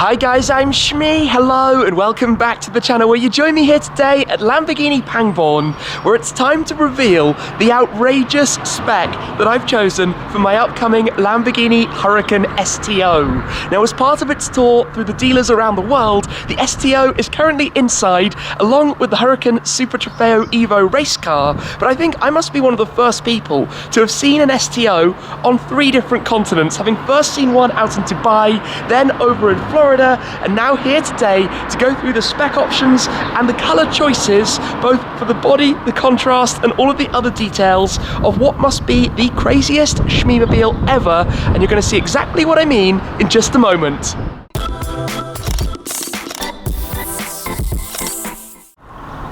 Hi guys, I'm Shmi, hello and welcome back to the channel where you join me here today at Lamborghini Pangbourne, where it's time to reveal the outrageous spec that I've chosen for my upcoming Lamborghini Huracan STO. Now, as part of its tour through the dealers around the world, the STO is currently inside along with the Huracan Super Trofeo EVO race car, but I think I must be one of the first people to have seen an STO on 3 different continents, having first seen one out in Dubai, then over in Florida, and now here today to go through the spec options and the colour choices, both for the body, the contrast, and all of the other details of what must be the craziest Shmee-mobile ever, and you're going to see exactly what I mean in just a moment.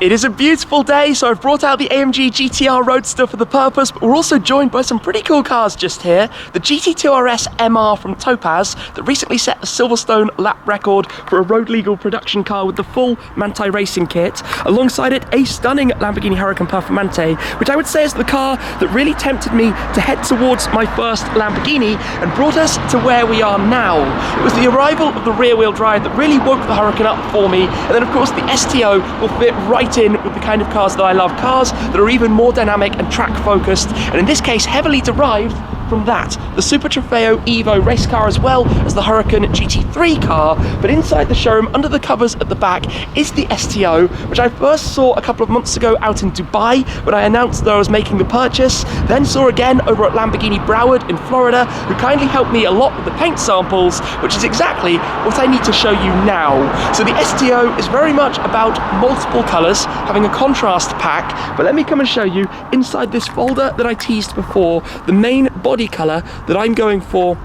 It is a beautiful day, so I've brought out the AMG GTR Roadster for the purpose, but we're also joined by some pretty cool cars just here. The GT2 RS MR from Topaz that recently set the Silverstone lap record for a road legal production car with the full Manthey racing kit. Alongside it, a stunning Lamborghini Huracan Performante, which I would say is the car that really tempted me to head towards my first Lamborghini and brought us to where we are now. It was the arrival of the rear-wheel drive that really woke the Huracan up for me, and then of course the STO will fit right in with the kind of cars that I love, cars that are even more dynamic and track focused, and in this case heavily derived from that, the Super Trofeo EVO race car, as well as the Huracan GT3 car. But inside the showroom, under the covers at the back, is the STO, which I first saw a couple of months ago out in Dubai when I announced that I was making the purchase, then saw again over at Lamborghini Broward in Florida, who kindly helped me a lot with the paint samples, which is exactly what I need to show you now. So the STO is very much about multiple colours, having a contrast pack, but let me come and show you inside this folder that I teased before, the main body colour that I'm going for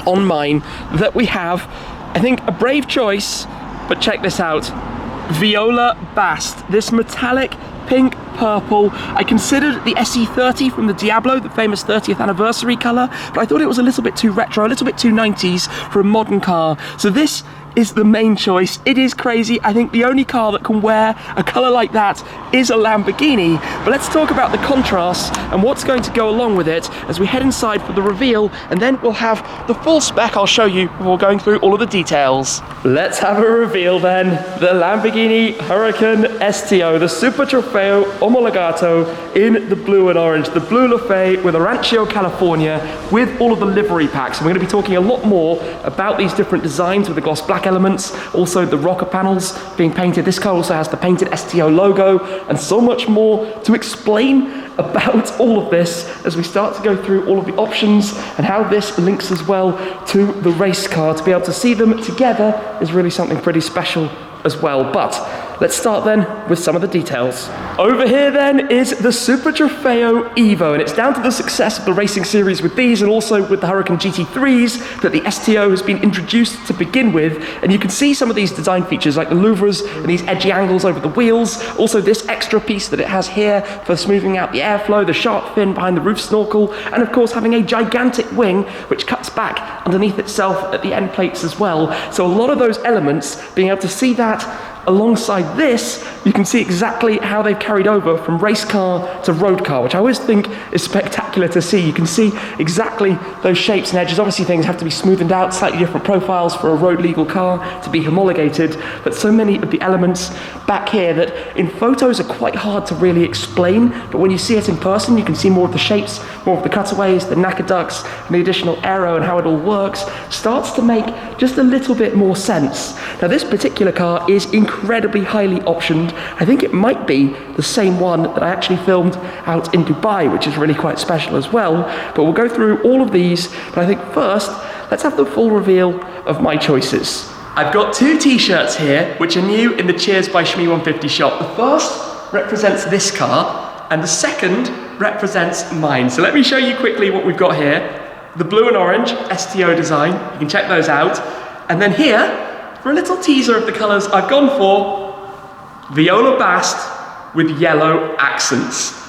on mine, that we have, I think, a brave choice, but check this out, Viola Bast, this metallic pink purple. I considered the SE30 from the Diablo, the famous 30th anniversary colour, but I thought it was a little bit too retro, a little bit too 90s for a modern car. So this is the main choice. It is crazy. I think the only car that can wear a colour like that is a Lamborghini. But let's talk about the contrast and what's going to go along with it as we head inside for the reveal, and then we'll have the full spec I'll show you before going through all of the details. Let's have a reveal then. The Lamborghini Huracan STO, the Super Trofeo Omologato in the blue and orange, the Blue Lafay with a Rancho California with all of the livery packs. And we're going to be talking a lot more about these different designs with the gloss black elements, also the rocker panels being painted. This car also has the painted STO logo, and so much more to explain about all of this as we start to go through all of the options and how this links as well to the race car. To be able to see them together is really something pretty special as well. But let's start then with some of the details. Over here then is the Super Trofeo EVO, and it's down to the success of the racing series with these and also with the Huracan GT3s that the STO has been introduced to begin with, and you can see some of these design features like the louvres and these edgy angles over the wheels, also this extra piece that it has here for smoothing out the airflow, the shark fin behind the roof snorkel, and of course having a gigantic wing which cuts back underneath itself at the end plates as well. So a lot of those elements, being able to see that alongside this, you can see exactly how they've carried over from race car to road car, which I always think is spectacular to see. You can see exactly those shapes and edges. Obviously things have to be smoothed out, slightly different profiles for a road legal car to be homologated, but so many of the elements back here that in photos are quite hard to really explain, but when you see it in person you can see more of the shapes, more of the cutaways, the knacker ducts, and the additional aero and how it all works starts to make just a little bit more sense. Now this particular car is incredibly highly optioned. I think it might be the same one that I actually filmed out in Dubai, which is really quite special as well, but we'll go through all of these. But I think first, let's have the full reveal of my choices. I've got 2 t-shirts here, which are new in the Cheers by Shmee 150 shop. The first represents this car, and the second represents mine. So let me show you quickly what we've got here. The blue and orange STO design, you can check those out. And then here, for a little teaser of the colours, I've gone for Viola Bast with yellow accents.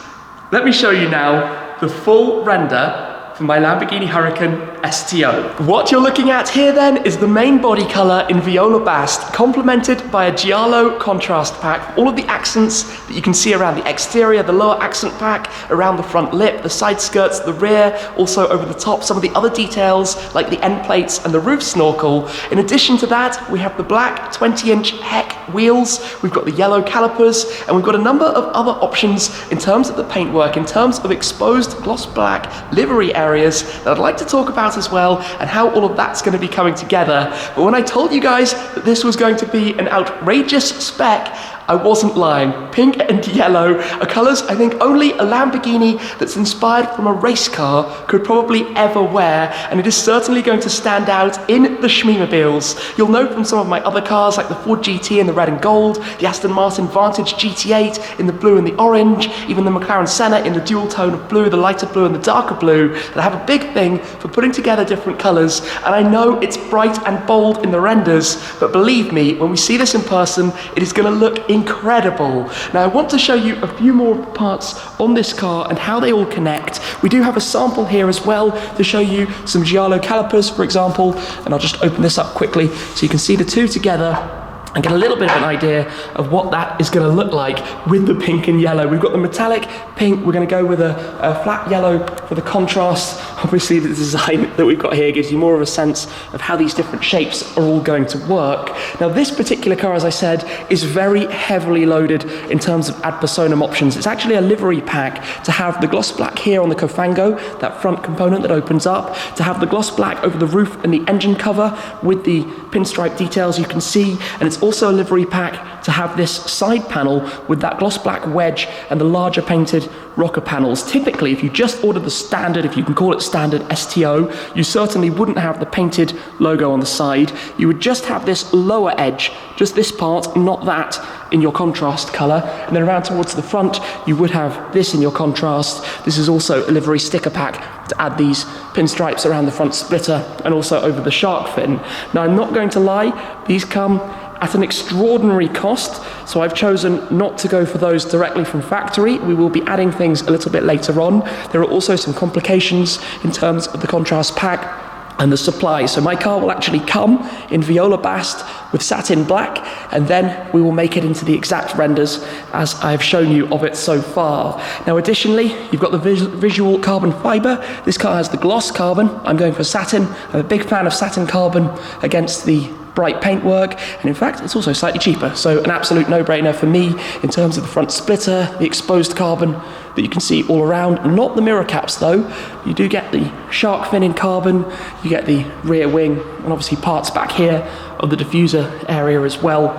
Let me show you now the full render for my Lamborghini Huracan STO. What you're looking at here then is the main body color in Viola Bast, complemented by a Giallo contrast pack. All of the accents that you can see around the exterior, the lower accent pack, around the front lip, the side skirts, the rear, also over the top, some of the other details like the end plates and the roof snorkel. In addition to that, we have the black 20-inch Heck wheels, we've got the yellow calipers, and we've got a number of other options in terms of the paintwork, in terms of exposed gloss black livery areas that I'd like to talk about as well, and how all of that's going to be coming together. But when I told you guys that this was going to be an outrageous spec, I wasn't lying. Pink and yellow are colours I think only a Lamborghini that's inspired from a race car could probably ever wear, and it is certainly going to stand out in the Schmeemobiles. You'll know from some of my other cars like the Ford GT in the red and gold, the Aston Martin Vantage GT8 in the blue and the orange, even the McLaren Senna in the dual tone of blue, the lighter blue and the darker blue, that I have a big thing for putting together different colours. And I know it's bright and bold in the renders, but believe me, when we see this in person, it is going to look incredible. Now I want to show you a few more parts on this car and how they all connect. We do have a sample here as well to show you some Giallo calipers, for example, and I'll just open this up quickly so you can see the two together and get a little bit of an idea of what that is going to look like with the pink and yellow. We've got the metallic pink, we're going to go with a flat yellow for the contrast. Obviously the design that we've got here gives you more of a sense of how these different shapes are all going to work. Now this particular car, as I said, is very heavily loaded in terms of Ad Personam options. It's actually a livery pack to have the gloss black here on the Cofango, that front component that opens up, to have the gloss black over the roof and the engine cover with the pinstripe details you can see, and it's also a livery pack to have this side panel with that gloss black wedge and the larger painted rocker panels. Typically, if you just ordered the standard, if you can call it standard STO, you certainly wouldn't have the painted logo on the side. You would just have this lower edge, just this part, not that, in your contrast color. And then around towards the front, you would have this in your contrast. This is also a livery sticker pack to add these pinstripes around the front splitter and also over the shark fin. Now, I'm not going to lie, these come at an extraordinary cost, so I've chosen not to go for those directly from factory. We will be adding things a little bit later on. There are also some complications in terms of the contrast pack and the supply. So my car will actually come in Viola Bast with satin black, and then we will make it into the exact renders as I've shown you of it so far. Now additionally, you've got the visual carbon fiber. This car has the gloss carbon. I'm going for satin. I'm a big fan of satin carbon against the bright paintwork, and in fact it's also slightly cheaper, so an absolute no-brainer for me in terms of the front splitter, the exposed carbon that you can see all around. Not the mirror caps though. You do get the shark fin in carbon, you get the rear wing, and obviously parts back here of the diffuser area as well.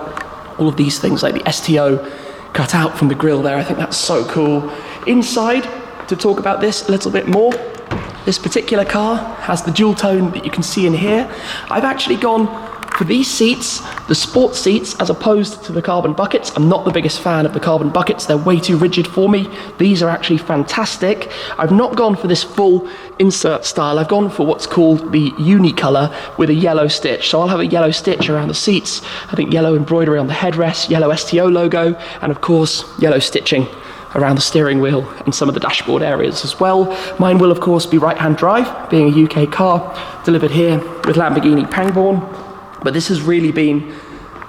All of these things like the STO cut out from the grille there. I think that's so cool. Inside, to talk about this a little bit more, this particular car has the dual tone that you can see in here. I've actually gone for these seats, the sport seats, as opposed to the carbon buckets. I'm not the biggest fan of the carbon buckets. They're way too rigid for me. These are actually fantastic. I've not gone for this full insert style. I've gone for what's called the unicolor with a yellow stitch. So I'll have a yellow stitch around the seats. I think yellow embroidery on the headrest, yellow STO logo, and of course, yellow stitching around the steering wheel and some of the dashboard areas as well. Mine will of course be right-hand drive, being a UK car, delivered here with Lamborghini Pangbourne. But this has really been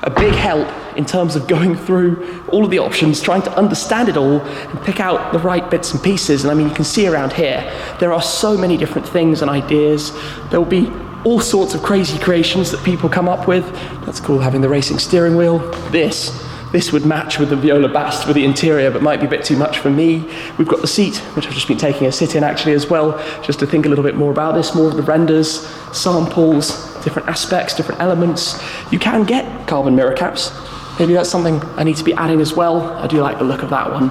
a big help in terms of going through all of the options, trying to understand it all and pick out the right bits and pieces. And I mean, you can see around here, there are so many different things and ideas. There will be all sorts of crazy creations that people come up with. That's cool, having the racing steering wheel. This would match with the Viola Bast with the interior, but might be a bit too much for me. We've got the seat, which I've just been taking a sit in actually as well, just to think a little bit more about this, more of the renders, samples, different aspects, different elements. You can get carbon mirror caps. Maybe that's something I need to be adding as well. I do like the look of that one.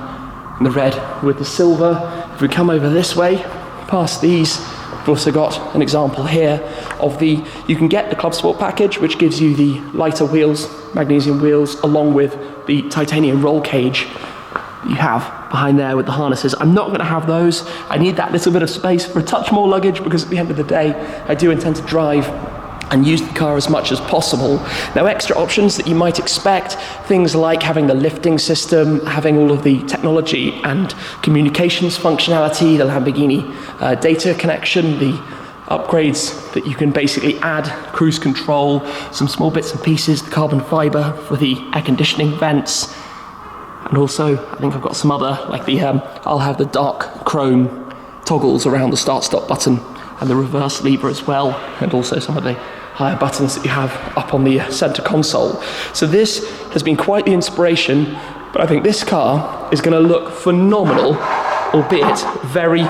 And the red with the silver. If we come over this way, past these, we've also got an example here of you can get the Club Sport package, which gives you the lighter wheels, magnesium wheels, along with the titanium roll cage that you have behind there with the harnesses. I'm not going to have those. I need that little bit of space for a touch more luggage, because at the end of the day, I do intend to drive and use the car as much as possible. Now, extra options that you might expect, things like having the lifting system, having all of the technology and communications functionality, the Lamborghini data connection, the upgrades that you can basically add, cruise control, some small bits and pieces, the carbon fiber for the air conditioning vents, and also I think I've got some other, like the I'll have the dark chrome toggles around the start-stop button and the reverse lever as well, and also some of the higher buttons that you have up on the center console. So this has been quite the inspiration, but I think this car is going to look phenomenal, albeit very,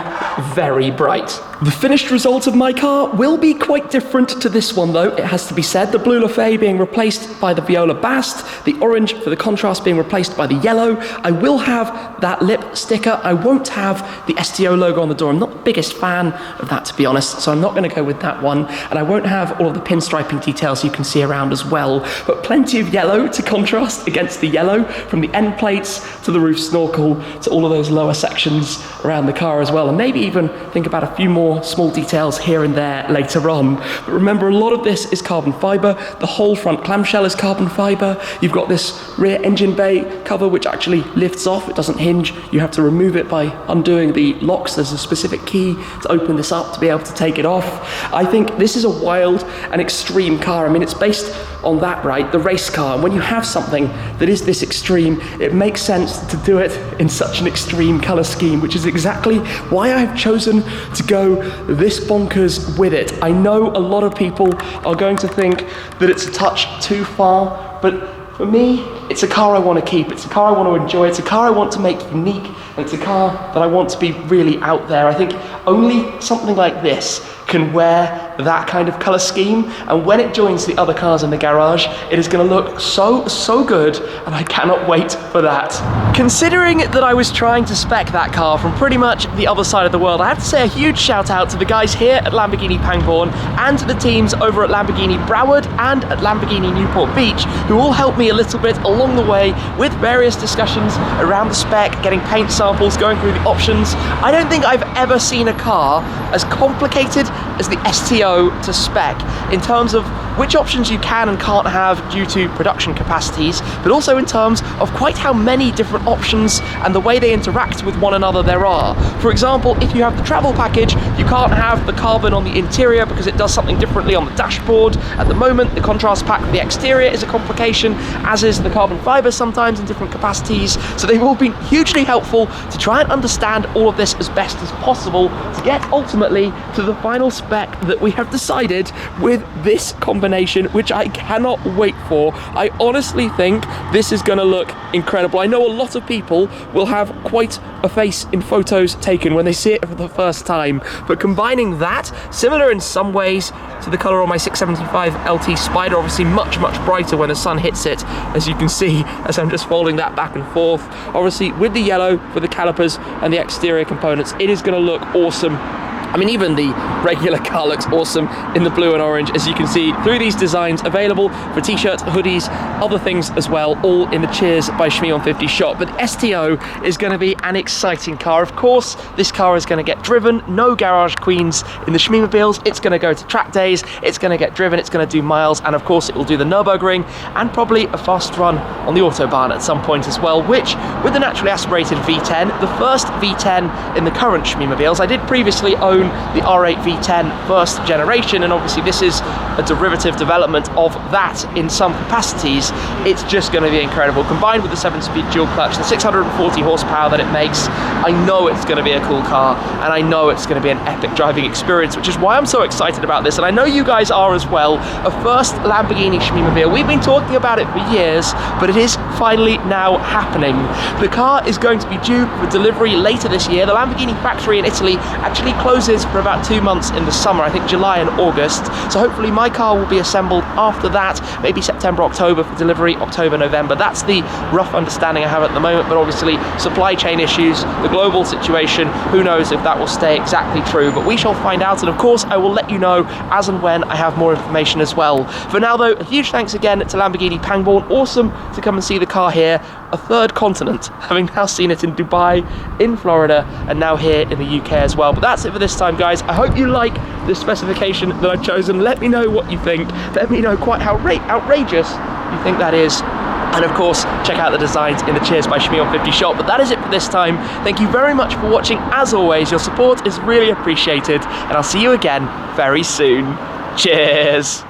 very bright. The finished result of my car will be quite different to this one though, it has to be said. The blue Lafay being replaced by the Viola Bast, the orange for the contrast being replaced by the yellow. I will have that lip sticker. I won't have the STO logo on the door. I'm not the biggest fan of that, to be honest, so I'm not going to go with that one. And I won't have all of the pinstriping details you can see around as well, but plenty of yellow to contrast against the yellow, from the end plates to the roof snorkel to all of those lower sections around the car as well, and maybe even think about a few more small details here and there later on. But remember, a lot of this is carbon fiber. The whole front clamshell is carbon fiber. You've got this rear engine bay cover which actually lifts off. It doesn't hinge. You have to remove it by undoing the locks. There's a specific key to open this up to be able to take it off. I think this is a wild and extreme car. I mean, it's based on that, right? The race car. And when you have something that is this extreme, it makes sense to do it in such an extreme color scheme, which is exactly why I've chosen to go this bonkers with it. I know a lot of people are going to think that it's a touch too far, but for me, it's a car I want to keep. It's a car I want to enjoy. It's a car I want to make unique. And it's a car that I want to be really out there. I think only something like this can wear that kind of color scheme, and when it joins the other cars in the garage, it is going to look so good, and I cannot wait for that. Considering that I was trying to spec that car from pretty much the other side of the world, I have to say a huge shout out to the guys here at Lamborghini Pangbourne and to the teams over at Lamborghini Broward and at Lamborghini Newport Beach, who all helped me a little bit along the way with various discussions around the spec, getting paint samples, going through the options. I don't think I've ever seen a car as complicated as the STO to spec in terms of which options you can and can't have due to production capacities, but also in terms of quite how many different options and the way they interact with one another there are. For example, if you have the travel package, you can't have the carbon on the interior because it does something differently on the dashboard. At the moment, the contrast pack for the exterior is a complication, as is the carbon fiber sometimes in different capacities. So they've all been hugely helpful to try and understand all of this as best as possible to get ultimately to the final spec that we have decided with this combination, which I cannot wait for. I honestly think this is going to look incredible. I know a lot of people will have quite a face in photos taken when they see it for the first time, but combining that, similar in some ways to the color on my 675 LT Spider, obviously much brighter when the sun hits it, as you can see as I'm just folding that back and forth. Obviously with the yellow for the calipers and the exterior components, it is going to look awesome. I mean, even the regular car looks awesome in the blue and orange, as you can see through these designs, available for t-shirts, hoodies, other things as well, all in the Cheers by Shmee150 shop. But the STO is going to be an exciting car. Of course, this car is going to get driven. No garage queens in the Shmeemobiles. It's going to go to track days. It's going to get driven. It's going to do miles. And of course, it will do the Nürburgring and probably a fast run on the Autobahn at some point as well, which, with the naturally aspirated V10, the first V10 in the current Shmeemobiles, I did previously own the R8 V10 first generation, and obviously this is a derivative development of that in some capacities. It's just going to be incredible. Combined with the 7-speed dual clutch, the 640 horsepower that it makes, I know it's going to be a cool car, and I know it's going to be an epic driving experience, which is why I'm so excited about this, and I know you guys are as well. A first Lamborghini Shmeemobile. We've been talking about it for years, but it is finally now happening. The car is going to be due for delivery later this year. The Lamborghini factory in Italy actually closes for about 2 months in the summer, I think July and August, so hopefully my car will be assembled after that, maybe September, October for delivery, October, November. That's the rough understanding I have at the moment, but obviously supply chain issues, the global situation, who knows if that will stay exactly true, but we shall find out, and of course I will let you know as and when I have more information as well. For now though, a huge thanks again to Lamborghini Pangbourne. Awesome to come and see the car here. a third continent, having now seen it in Dubai, in Florida, and now here in the UK as well. But that's it for this time, guys. I hope you like this specification that I've chosen. Let me know what you think. Let me know quite how outrageous you think that is. And of course, check out the designs in the Cheers by Shmi on 50 shop. But that is it for this time. Thank you very much for watching. As always, your support is really appreciated, and I'll see you again very soon. Cheers.